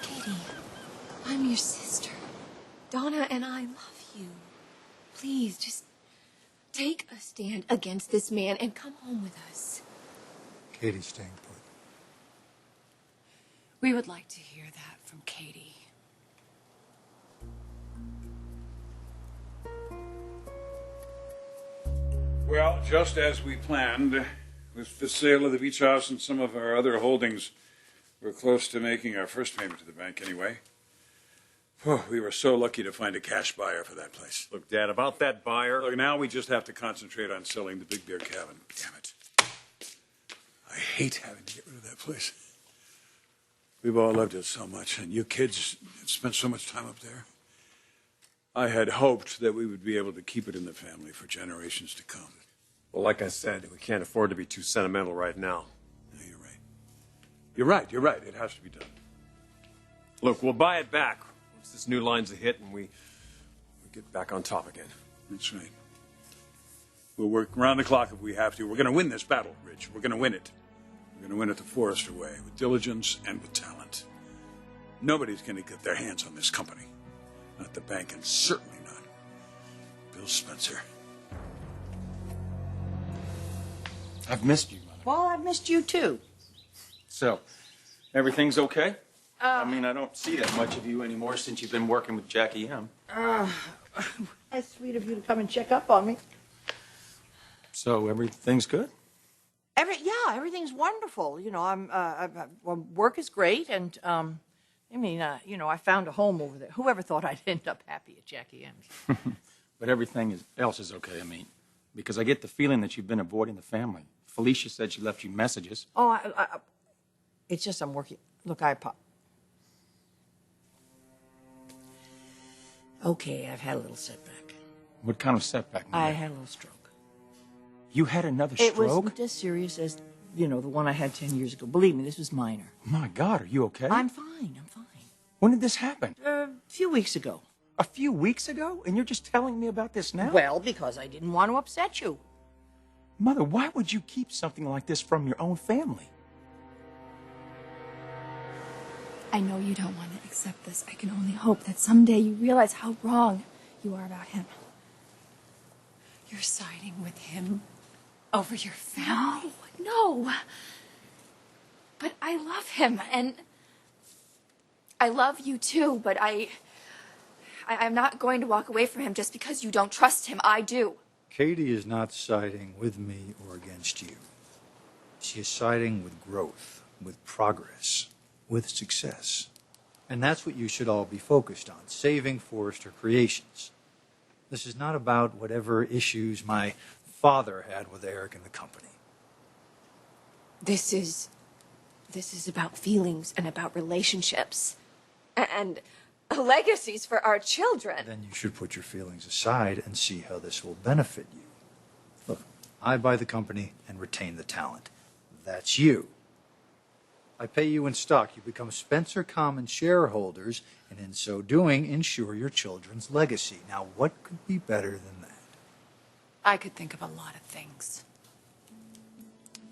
Katie, I'm your sister. Donna and I love you. Please, just take a stand against this man and come home with us. Katie's staying put. We would like to hear that from Katie. Well, just as we planned, with the sale of the beach house and some of our other holdings, we're close to making our first payment to the bank anyway. Oh, we were so lucky to find a cash buyer for that place. Look, Dad, about that buyer... Look, now we just have to concentrate on selling the Big Bear Cabin. Damn it. I hate having to get rid of that place. We've all loved it so much, and you kids have spent so much time up there. I had hoped that we would be able to keep it in the family for generations to come. Well, like I said, we can't afford to be too sentimental right now. No, you're right. You're right. It has to be done. Look, we'll buy it back once this new line's a hit and we get back on top again. That's right. We'll work around the clock if we have to. We're going to win this battle, Rich. We're going to win it. We're going to win it the Forrester way, with diligence and with talent. Nobody's going to get their hands on this company. Not the bank, and certainly not Bill Spencer. I've missed you, Mother. Well, I've missed you too. So, everything's okay? I mean, I don't see that much of you anymore since you've been working with Jackie M. That's sweet of you to come and check up on me. So, everything's good? Everything's wonderful. You know, work is great, and I found a home over there. Whoever thought I'd end up happy at Jackie M's? But everything else is okay, I mean, because I get the feeling that you've been avoiding the family. Felicia said she left you messages. Oh, it's just I'm working. Look, Okay, I've had a little setback. What kind of setback, Mother? I had a little stroke. You had another stroke? It wasn't as serious as, the one I had 10 years ago. Believe me, this was minor. My God, are you okay? I'm fine. When did this happen? A few weeks ago. A few weeks ago? And you're just telling me about this now? Well, because I didn't want to upset you. Mother, why would you keep something like this from your own family? I know you don't want to accept this. I can only hope that someday you realize how wrong you are about him. You're siding with him over your family? No. But I love him, and I love you too, but I'm not going to walk away from him just because you don't trust him. I do. Katie is not siding with me or against you. She is siding with growth, with progress, with success. And that's what you should all be focused on, saving Forrester Creations. This is not about whatever issues my father had with Eric and the company. This is about feelings and about relationships and legacies for our children. Then you should put your feelings aside and see how this will benefit you. Look, I buy the company and retain the talent. That's you. I pay you in stock. You become Spencer Common shareholders, and in so doing, ensure your children's legacy. Now, what could be better than that? I could think of a lot of things.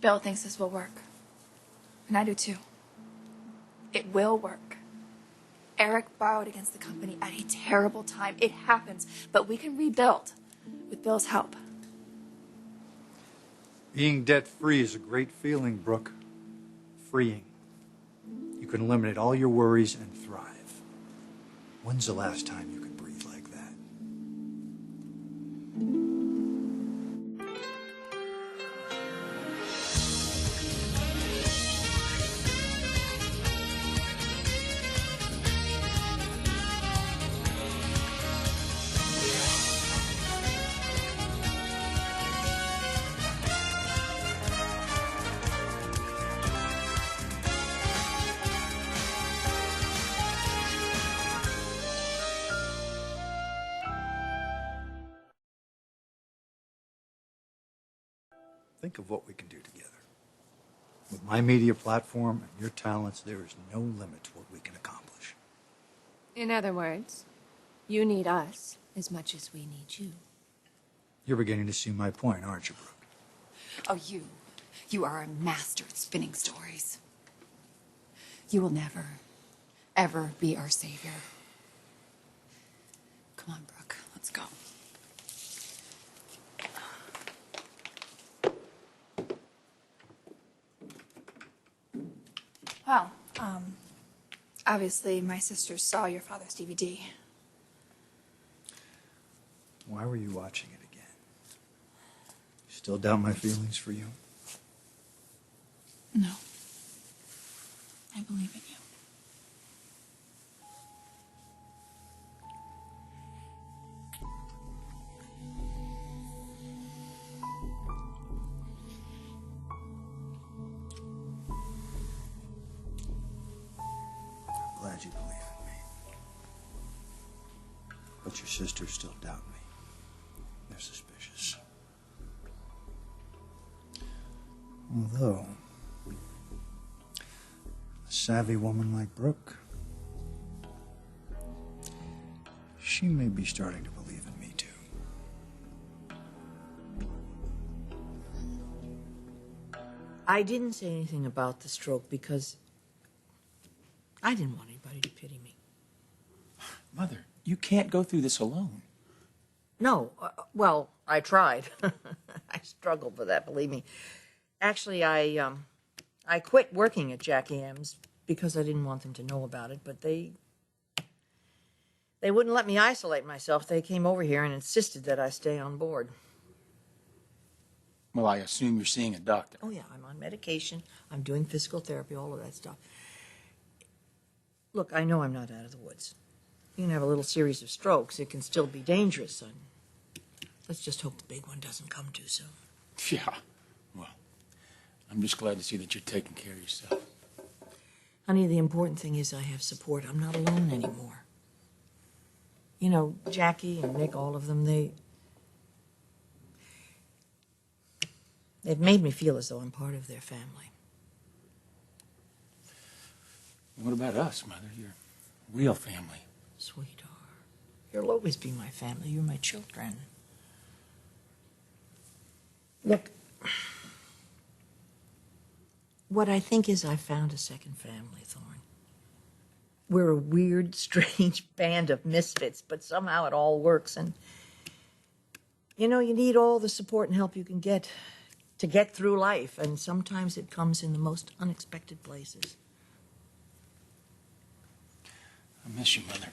Bill thinks this will work. And I do too. It will work. Eric borrowed against the company at a terrible time. It happens, but we can rebuild with Bill's help. Being debt-free is a great feeling, Brooke. Freeing. You can eliminate all your worries and thrive. When's the last time you could breathe like that? Think of what we can do together. With my media platform and your talents, there is no limit to what we can accomplish. In other words, you need us as much as we need you. You're beginning to see my point, aren't you, Brooke? Oh, you are a master at spinning stories. You will never ever be our savior. Come on, Brooke, let's go. Well, obviously my sisters saw your father's DVD. Why were you watching it again? You still doubt my feelings for you? No. I believe in you. I'm glad you believe in me. But your sisters still doubt me. They're suspicious. Although, a savvy woman like Brooke, she may be starting to believe in me too. I didn't say anything about the stroke because I didn't want anybody to pity me. Mother, you can't go through this alone. No, well, I tried. I struggled with that, believe me. Actually, I quit working at Jackie M's because I didn't want them to know about it, but they wouldn't let me isolate myself. They came over here and insisted that I stay on board. Well, I assume you're seeing a doctor. Oh, yeah, I'm on medication. I'm doing physical therapy, all of that stuff. Look, I know I'm not out of the woods. You can have a little series of strokes. It can still be dangerous, son. Let's just hope the big one doesn't come too soon. Yeah, well, I'm just glad to see that you're taking care of yourself. Honey, the important thing is I have support. I'm not alone anymore. You know, Jackie and Nick, all of them, they've made me feel as though I'm part of their family. What about us, Mother? Your real family. Sweetheart, you'll always be my family. You're my children. Look, what I think is I found a second family, Thorne. We're a weird, strange band of misfits, but somehow it all works. And, you know, you need all the support and help you can get to get through life. And sometimes it comes in the most unexpected places. I miss you, Mother.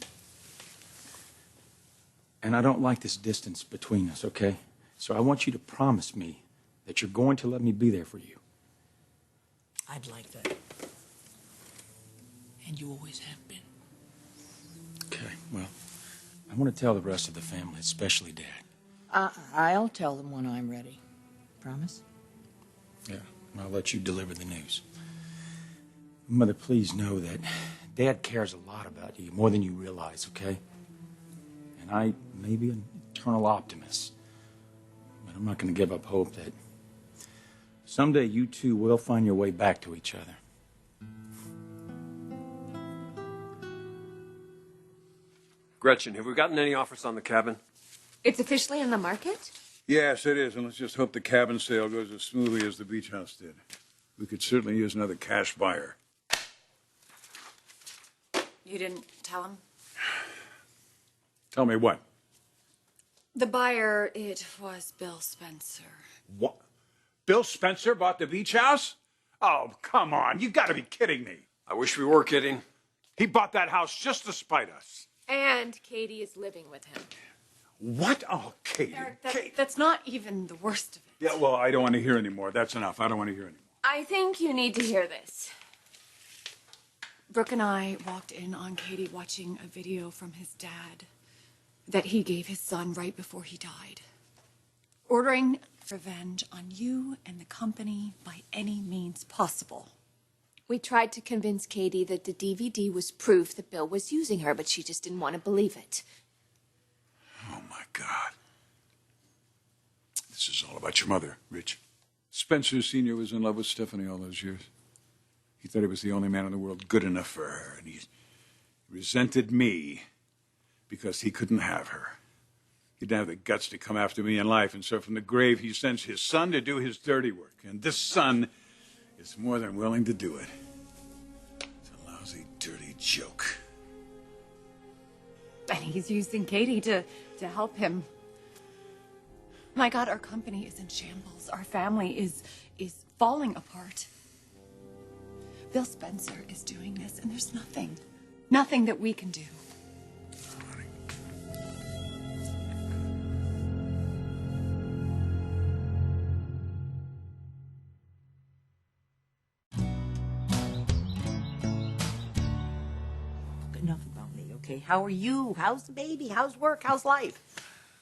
And I don't like this distance between us, okay? So I want you to promise me that you're going to let me be there for you. I'd like that. And you always have been. Okay, well, I want to tell the rest of the family, especially Dad. I'll tell them when I'm ready. Promise? Yeah, I'll let you deliver the news. Mother, please know that Dad cares a lot about you, more than you realize, okay? And I may be an eternal optimist, but I'm not going to give up hope that someday you two will find your way back to each other. Gretchen, have we gotten any offers on the cabin? It's officially on the market? Yes, it is, and let's just hope the cabin sale goes as smoothly as the beach house did. We could certainly use another cash buyer. You didn't tell him? Tell me what? The buyer, it was Bill Spencer. What? Bill Spencer bought the beach house? Oh, come on. You gotta be kidding me. I wish we were kidding. He bought that house just to spite us. And Katie is living with him. What? Oh, Katie. Eric, that's not even the worst of it. Yeah, well, I don't want to hear anymore. That's enough. I don't want to hear anymore. I think you need to hear this. Brooke and I walked in on Katie watching a video from his dad that he gave his son right before he died. Ordering revenge on you and the company by any means possible. We tried to convince Katie that the DVD was proof that Bill was using her, but she just didn't want to believe it. Oh, my God. This is all about your mother, Rich. Spencer Sr. was in love with Stephanie all those years. He thought he was the only man in the world good enough for her, and he resented me because he couldn't have her. He didn't have the guts to come after me in life, and so from the grave he sends his son to do his dirty work, and this son is more than willing to do it. It's a lousy, dirty joke. He's using Katie to help him. My God, our company is in shambles. Our family is falling apart. Bill Spencer is doing this, and there's nothing that we can do. Enough about me, okay? How are you? How's the baby? How's work? How's life?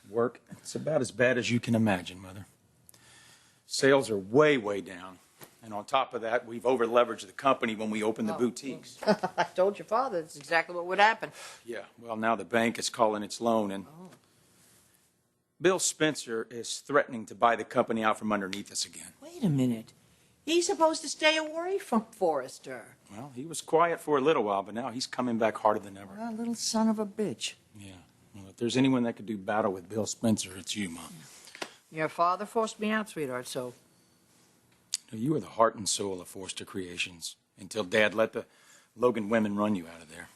Work, it's about as bad as you can imagine, Mother. Sales are way, way down. And on top of that, we've over-leveraged the company when we opened the boutiques. I told your father that's exactly what would happen. Yeah, well, now the bank is calling its loan, and Bill Spencer is threatening to buy the company out from underneath us again. Wait a minute. He's supposed to stay away from Forrester. Well, he was quiet for a little while, but now he's coming back harder than ever. A little son of a bitch. Yeah. Well, if there's anyone that could do battle with Bill Spencer, it's you, Mom. Your father forced me out, sweetheart, so... Now, you were the heart and soul of Forrester Creations until Dad let the Logan women run you out of there.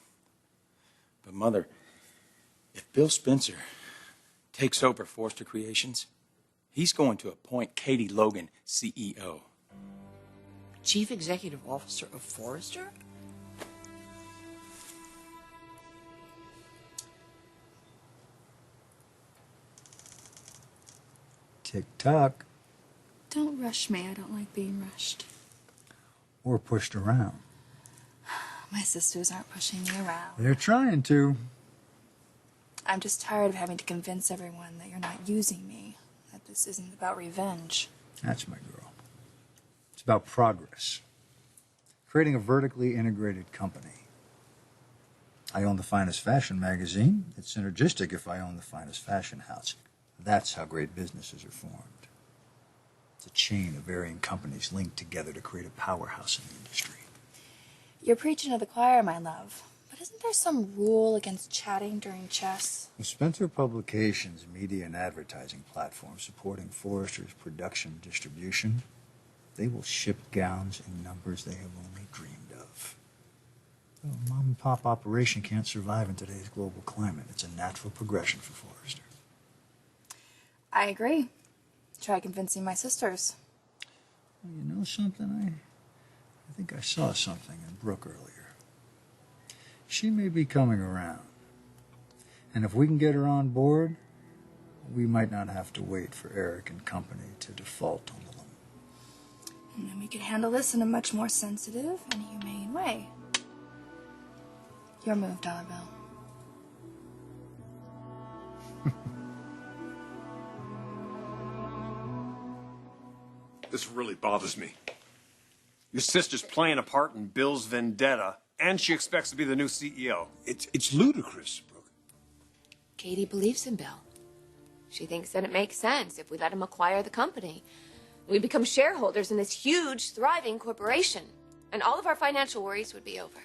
But, Mother, if Bill Spencer takes over Forrester Creations, he's going to appoint Katie Logan CEO. Chief Executive Officer of Forrester? Tick-tock. Don't rush me. I don't like being rushed. Or pushed around. My sisters aren't pushing me around. They're trying to. I'm just tired of having to convince everyone that you're not using me, that this isn't about revenge. That's my girl. It's about progress. Creating a vertically integrated company. I own the finest fashion magazine. It's synergistic if I own the finest fashion house. That's how great businesses are formed. It's a chain of varying companies linked together to create a powerhouse in the industry. You're preaching to the choir, my love. But isn't there some rule against chatting during chess? The Spencer Publications media and advertising platform supporting Forrester's production and distribution, they will ship gowns in numbers they have only dreamed of. A mom-and-pop operation can't survive in today's global climate. It's a natural progression for Forrester. I agree. Try convincing my sisters. Well, you know something? I think I saw something in Brooke earlier. She may be coming around. And if we can get her on board, we might not have to wait for Eric and company to default on the loan. And then we could handle this in a much more sensitive and humane way. Your move, Dollar Bill. This really bothers me. Your sister's playing a part in Bill's vendetta, and she expects to be the new CEO. It's ludicrous, Brooke. Katie believes in Bill. She thinks that it makes sense if we let him acquire the company. We become shareholders in this huge, thriving corporation, and all of our financial worries would be over.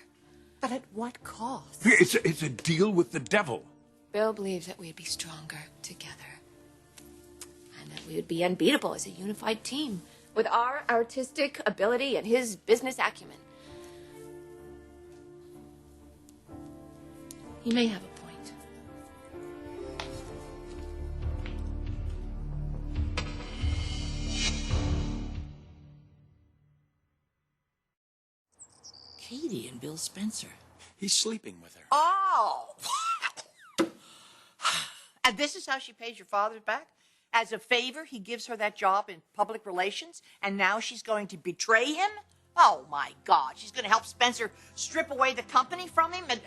But at what cost? It's a deal with the devil. Bill believes that we'd be stronger together, and that we would be unbeatable as a unified team, with our artistic ability and his business acumen. He may have a point. Katie and Bill Spencer. He's sleeping with her. Oh! And this is how she pays your father back? As a favor, he gives her that job in public relations, and now she's going to betray him? Oh, my God. She's going to help Spencer strip away the company from him and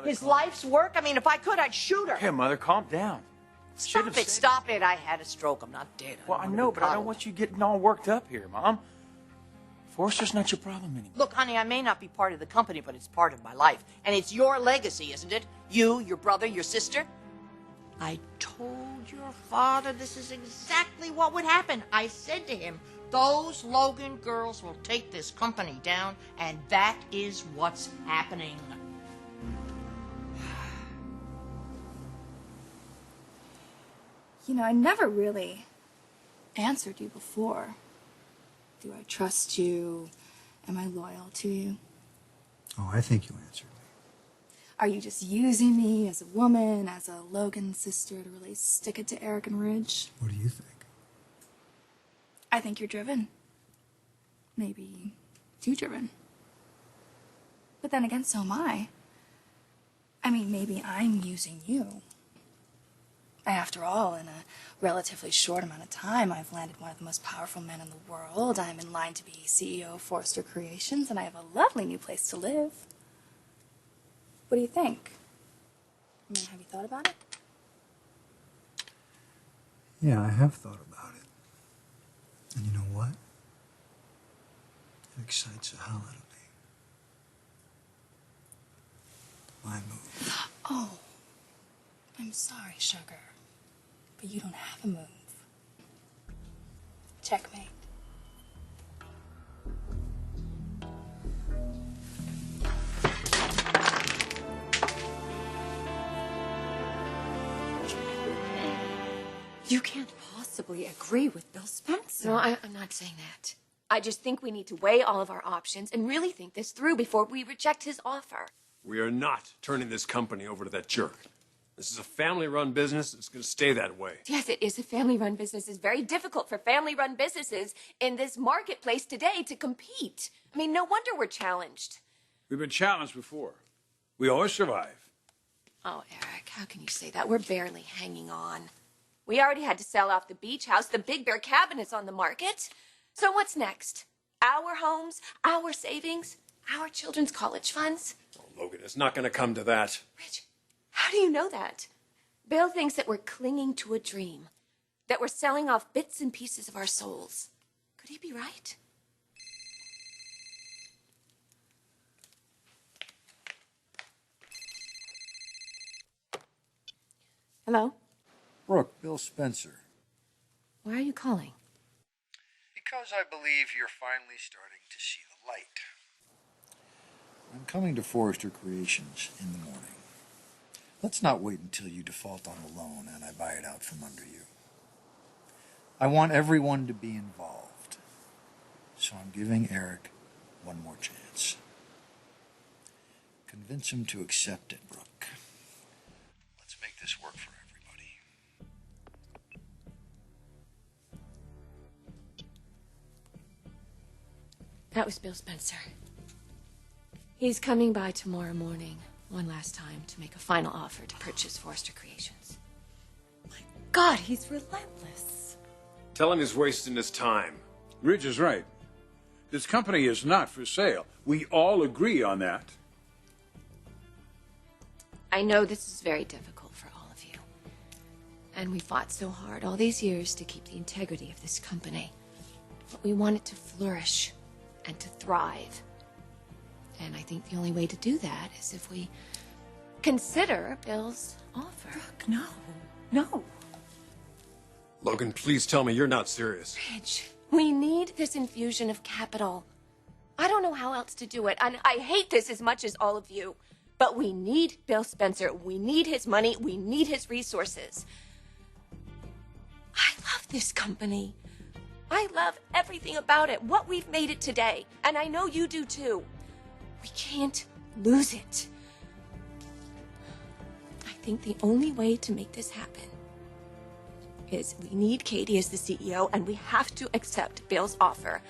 his life's work? I mean, if I could, I'd shoot her. Hey, Mother, calm down. Stop it. I had a stroke. I'm not dead. Well, I know, but I don't want you getting all worked up here, Mom. Forrester's not your problem anymore. Look, honey, I may not be part of the company, but it's part of my life. And it's your legacy, isn't it? You, your brother, your sister. I told your father this is exactly what would happen. I said to him, those Logan girls will take this company down, and that is what's happening. You know, I never really answered you before. Do I trust you? Am I loyal to you? Oh, I think you answered me. Are you just using me as a woman, as a Logan sister to really stick it to Eric and Ridge? What do you think? I think you're driven. Maybe too driven. But then again, so am I. I mean, maybe I'm using you. After all, in a relatively short amount of time, I've landed one of the most powerful men in the world. I'm in line to be CEO of Forrester Creations, and I have a lovely new place to live. What do you think? I mean, have you thought about it? Yeah, I have thought about it. And you know what? It excites the hell out of me. My move. Oh, I'm sorry, sugar, but you don't have a move. Checkmate. You can't possibly agree with Bill Spencer. No, I'm not saying that. I just think we need to weigh all of our options and really think this through before we reject his offer. We are not turning this company over to that jerk. This is a family-run business. It's going to stay that way. Yes, it is a family-run business. It's very difficult for family-run businesses in this marketplace today to compete. I mean, no wonder we're challenged. We've been challenged before. We always survive. Oh, Eric, how can you say that? We're barely hanging on. We already had to sell off the beach house. The Big Bear cabin is on the market. So what's next? Our homes, our savings, our children's college funds? Oh, Logan, it's not going to come to that. Rich, how do you know that? Bill thinks that we're clinging to a dream, that we're selling off bits and pieces of our souls. Could he be right? Hello? Brooke, Bill Spencer. Why are you calling? Because I believe you're finally starting to see the light. I'm coming to Forrester Creations in the morning. Let's not wait until you default on the loan and I buy it out from under you. I want everyone to be involved. So I'm giving Eric one more chance. Convince him to accept it, Brooke. Let's make this work for everybody. That was Bill Spencer. He's coming by tomorrow morning, one last time, to make a final offer to purchase Forrester Creations. My God, he's relentless. Tell him he's wasting his time. Ridge is right. This company is not for sale. We all agree on that. I know this is very difficult for all of you. And we fought so hard all these years to keep the integrity of this company. But we want it to flourish and to thrive. And I think the only way to do that is if we consider Bill's offer. Brooke, no. No. Logan, please tell me you're not serious. Ridge, we need this infusion of capital. I don't know how else to do it, and I hate this as much as all of you. But we need Bill Spencer. We need his money. We need his resources. I love this company. I love everything about it, what we've made it today. And I know you do too. We can't lose it. I think the only way to make this happen is we need Katie as the CEO, and we have to accept Bill's offer.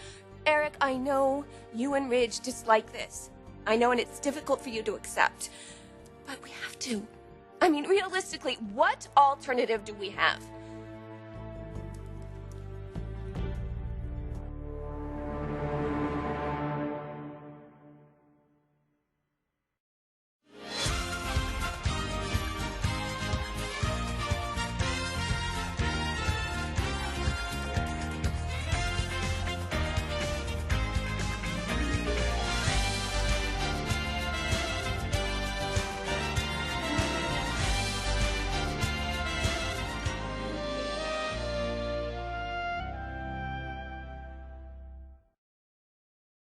Eric, I know you and Ridge dislike this. I know, and it's difficult for you to accept. But we have to. I mean, realistically, what alternative do we have?